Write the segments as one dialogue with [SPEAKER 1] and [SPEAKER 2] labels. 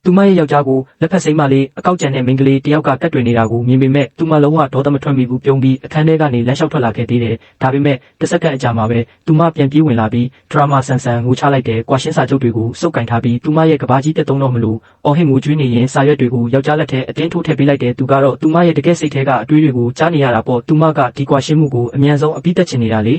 [SPEAKER 1] သူမရဲ့ယောက်ျားကိုလက်ဖက်စိမ်းမလေးအကောက်ကျန်တဲ့မိန်းကလေးတယောက်ကကတ်တွင်နေတာကိုမြင်ပေမဲ့သူမလုံးဝဒေါသမထွက်မိဘူးပြုံးပြီးအခန်းထဲကနေလမ်းလျှောက်ထွက်လာခဲ့သေးတယ်။ဒါပေမဲ့တစ်စက္ကန့်အကြာမှာပဲသူမပြန်ပြေးဝင်လာပြီးဒရာမာဆန်ဆန်ငိုချလိုက်တဲ့ကွာရှင်းစာချုပ်တွေကိုစုပ်ကင်ထားပြီးသူမရဲ့ကဘာကြီးတက်သုံးတော့မလို့အော်ဟစ်ငိုကြွေးနေရင်စာရွက်တွေကိုယောက်ျားလက်ထဲအတင်းထိုးထည့်ပေးလိုက်တဲ့သူကတော့သူမရဲ့တကယ်စိတ်ထဲကအတွေးတွေကိုကြားနေရတာပေါ့သူမကဒီကွာရှင်းမှုကိုအမြန်ဆုံးအပြီးတက်ချင်နေတာလေ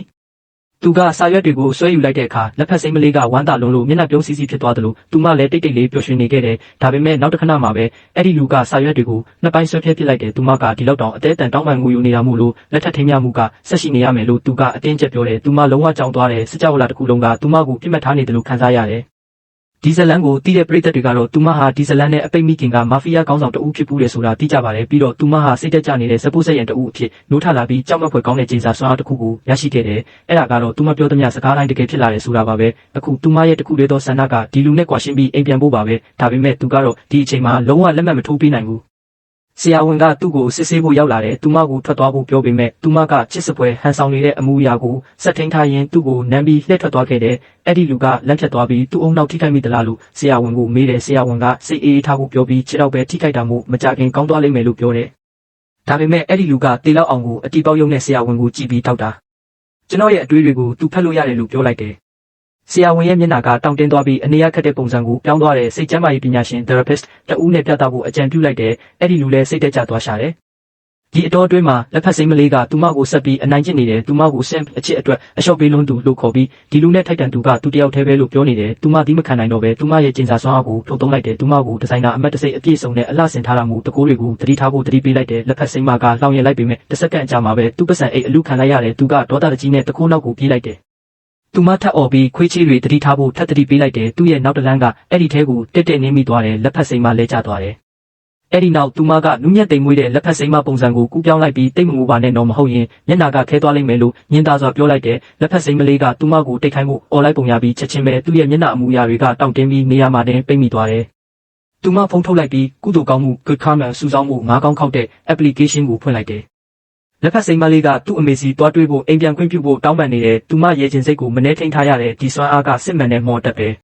[SPEAKER 1] သူကစာရွက်တွေကိုဆွဲယူလိုက်တဲ့အခါလက်ဖက်စိမ်းမလေးကဝမ်းသာလုံးလို့မျက်နှာပြုံးစီစီဖြစ်သွားတယ်လို့သူမလည်းတိတ်တိတ်လေးပျော်ရွှင်နေခဲ့တယ်ဒါပေမဲ့နောက်တစ်ခဏမှာပဲအဲ့ဒီလူကစာရွက်တွေကိုနှစ်ပိုင်းဆွဲဖြဲပစ်လိုက်တယ်သူမကဒီလောက်တောင်အသေးအတန်တောင်းပန်ငိုယူနေတာမို့လို့လက်ထက်ထိမ်းမြမှုကဆက်ရှိနေရမယ်လို့သူကအတင်းကျပ်ပြောတယ်သူမလုံးဝကြောင်သွားတယ်စကြဝဠာတစ်ခုလုံးကသူမကိုပြစ်မှတ်ထားနေတယ်လို့ခံစားရတယ်ဒီဇလန်ကိုတီးတဲ့ပရိသတ်တွေကတော့သူမဟာဒီဇလန်နဲ့အပိတ်မိခင်ကမာဖီးယားခေါင်းဆောင်တအုပ်ဖြစ်ပူးတယ်ဆိုတာသိကြပါတယ်ပြီးတော့သူမဟာစိတ်တက်ကြနေတဲ့ဇပုဆက်ရန်တအုပ်အဖြစ်နိုးထလာပြီးကြောက်မက်ဖွယ်ကောင်းတဲ့ခြေစာစွမ်းအားတစ်ခုကိုရရှိခဲ့တယ်အဲ့ဒါကတော့သူမပြောသမျှစကားတိုင်းတကယ်ဖြစ်လာတယ်ဆိုတာပါပဲအခုသူမရဲ့တခုတည်းသောဆန္ဒကဒီလူနဲ့ကွာရှင်းပြီးအိမ်ပြန်ဖို့ပါပဲဒါပေမဲ့သူကတော့ဒီအချိန်မှာလုံးဝလက်မှတ်မထိုးပေးနိုင်ဘူးဆရာဝန်ကသူ့ကိုစစ်ဆေးဖို့ရောက်လာတယ်သူမကိုထွက်သွားဖို့ပြောပေမဲ့သူမကချစ်စပွဲဟန်ဆောင်နေတဲ့အမှုအရာကိုစက်ထင်းထားရင်းသူ့ကိုနမ်းပြီးလှည့်ထွက်သွားခဲ့တယ်အဲ့ဒီလူကလမ်းဖြတ်သွားပြီးသူ့အုံနောက်ထိခိုက်မိသလားလို့ဆရာဝန်ကိုမေးတယ်ဆရာဝန်ကစိတ်အေးထားဖို့ပြောပြီးခြေတော့ပဲထိခိုက်တာမို့မကြခင်ကောင်းသွားလိမ့်မယ်လို့ပြောတယ်ဒါပေမဲ့အဲ့ဒီလူကတေလောက်အောင်ကိုအတီပေါက်ရုံနဲ့ဆရာဝန်ကိုကြည့်ပြီးထောက်တာကျွန်တော်ရဲ့အတွေးတွေကိုသူဖတ်လို့ရတယ်လို့ပြောလိုက်တယ်ဆရာဝန်ရဲ့မျက်နှာကတောင့်တင်းသွားပြီးအနေရခက်တဲ့ပုံစံကိုပြောင်းသွားတဲ့စိတ်ကျန်းမာရေးပညာရှင် therapist တဦးနဲ့ပြသဖို့အကြံပြုလိုက်တယ်အဲ့ဒီလူလည်းစိတ်တက်ကြသွားရှာတယ်ဒီအတော်အတွင်းမှာလက်ဖက်စိမ်းမလေးကသူမကိုဆက်ပြီးအနိုင်ကျင့်နေတယ်သူမကိုဆင့်အချစ်အတွက်အလျှော့ပေးလွန်းသူလို့ခေါ်ပြီးဒီလူနဲ့ထိုက်တန်သူကသူတယောက်တည်းပဲလို့ပြောနေတယ်သူမဒီမခံနိုင်တော့ပဲသူမရဲ့ကျင်စာစွမ်းအားကိုထုတ်သုံးလိုက်တယ်သူမကိုဒီဇိုင်နာအမတ်တစိမ့်အပြည့်စုံနဲ့အလှဆင်ထားတာမျိုးတကိုးတွေကိုသတိထားဖို့သတိပေးလိုက်တယ်လက်ဖက်စိမ်းမကလောင်ရင်လိုက်ပေမဲ့တစ်စက္ကန့်အကြာမှာပဲသူ့ပတ်စံအိတ်အလူခံလိုက်ရတယ်သူကဒေါသတကြီးနဲ့တကိုးနောက်ကိုပြေးလိုက်တယ်သူမထပ်អော်ပြီးခွေးချေးတွေတတိထားဖို့ထပ်တတိပေးလိုက်တယ်သူ့ရဲ့နောက်တလန်းကအဲ့ဒီထဲကိုတက်တက်နင်းမိသွားတယ်လက်ဖက်စိမ်းမလဲကျသွားတယ်အဲ့ဒီနောက်သူမကနူးညံ့သိမ်မွေးတဲ့လက်ဖက်စိမ်းမပုံစံကိုကူးပြောင်းလိုက်ပြီးတိတ်မငိုပါနဲ့တော့မဟုတ်ရင်မျက်နှာကခဲသွားလိမ့်မယ်လို့ညင်သာစွာပြောလိုက်တယ်လက်ဖက်စိမ်းမလေးကသူမကိုတိတ်ခိုင်းဖို့អော်လိုက်ပုံရပြီးချက်ချင်းပဲသူ့ရဲ့မျက်နှာအမူအရာတွေကတောင့်တင်းပြီးနေရာမှာတင်ပိတ်မိသွားတယ်သူမဖုန်းထုတ်လိုက်ပြီးကုသိုလ်ကောင်းမှု Good Karma စုဆောင်းမှုငါးကောင်းခောက်တဲ့ application ကိုဖွင့်လိုက်တယ်လက်ဖက်စိမ်းမလေးကသူ့အမေစီတွားတွေးဖို့အိမ်ပြန်ခွင့်ပြုဖို့တောင်းပန်နေတယ်သူမရဲ့ခြင်းစိတ်ကိုမနှဲထိန်ထားရတဲ့ဒီစွမ်းအားကစစ်မှန်တဲ့မော်တက်ပဲ